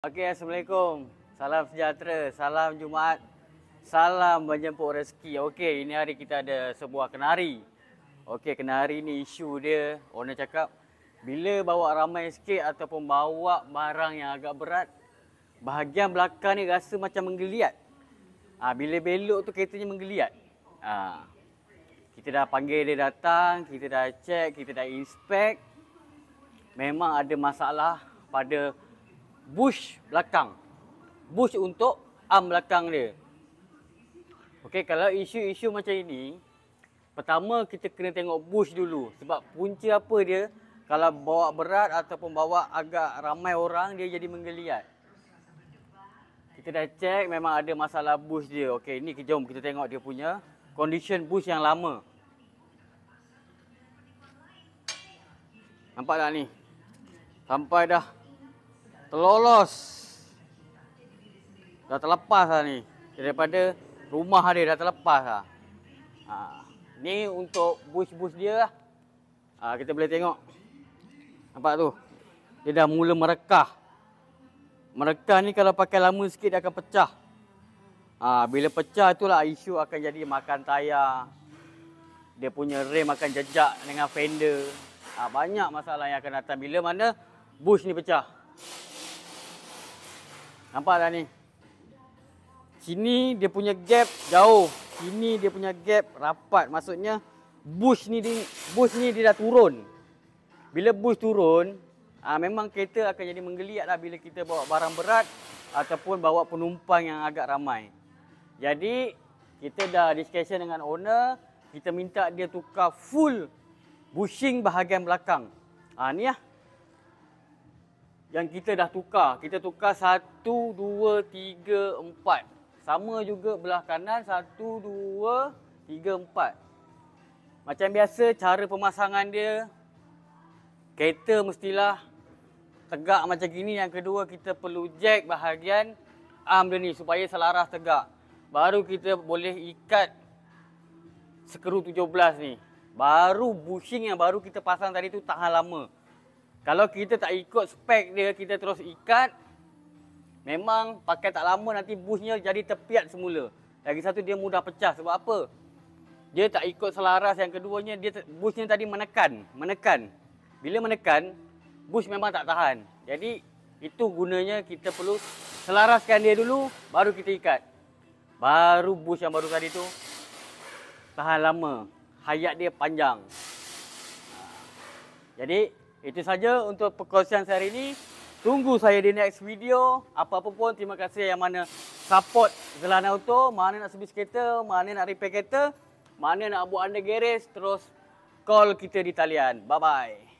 Okey, Assalamualaikum. Salam sejahtera, salam Jumaat, salam menjemput rezeki. Okey, ini hari kita ada sebuah kenari. Okey, kenari ni isu dia, owner cakap, bila bawa ramai sikit ataupun bawa barang yang agak berat, bahagian belakang ni rasa macam menggeliat. Bila belok tu keretanya menggeliat. Kita dah panggil dia datang, kita dah check, kita dah inspect. Memang ada masalah pada bush belakang. Bush untuk arm belakang dia. Okey, kalau isu-isu macam ini, pertama kita kena tengok bush dulu. Sebab punca apa dia, kalau bawa berat ataupun bawa agak ramai orang, dia jadi menggeliat. Kita dah check, memang ada masalah bush dia. Okey, ni jom kita tengok dia punya condition bush yang lama. Nampak tak ni? Sampai dah terlolos. Dah terlepas lah ni. Daripada rumah dia dah terlepas lah. Ni untuk bush-bush dia lah. Kita boleh tengok. Nampak tu? Dia dah mula merekah. Merekah ni kalau pakai lama sikit dia akan pecah. Bila pecah itulah isu akan jadi makan tayar. Dia punya rem akan jejak dengan fender. Banyak masalah yang akan datang bila mana bush ni pecah. Nampak tak ni? Sini dia punya gap jauh. Sini dia punya gap rapat. Maksudnya bush ni dia dah turun. Bila bush turun, memang kereta akan jadi menggeliat lah bila kita bawa barang berat ataupun bawa penumpang yang agak ramai. Jadi kita dah discussion dengan owner, kita minta dia tukar full bushing bahagian belakang. Ni lah yang kita dah tukar. Kita tukar 1, 2, 3, 4. Sama juga belah kanan 1, 2, 3, 4. Macam biasa cara pemasangan dia, kereta mestilah tegak macam gini. Yang kedua kita perlu jack bahagian arm dia ni supaya selaras tegak. Baru kita boleh ikat skru 17 ni. Baru bushing yang baru kita pasang tadi tu tahan lama. Kalau kita tak ikut spek dia, kita terus ikat, memang pakai tak lama nanti bushnya jadi tepiat semula. Lagi satu dia mudah pecah. Sebab apa? Dia tak ikut selaras. Yang keduanya bushnya tadi menekan. Bila menekan, bush memang tak tahan. Jadi itu gunanya kita perlu selaraskan dia dulu, baru kita ikat. Baru bush yang baru tadi tu tahan lama. Hayat dia panjang. Jadi itu saja untuk perkongsian saya hari ini. Tunggu saya di next video. Apa-apa pun terima kasih yang mana support Zelana Auto. Mana nak servis kereta, mana nak repair kereta, mana nak buat under garage, terus call kita di talian. Bye-bye.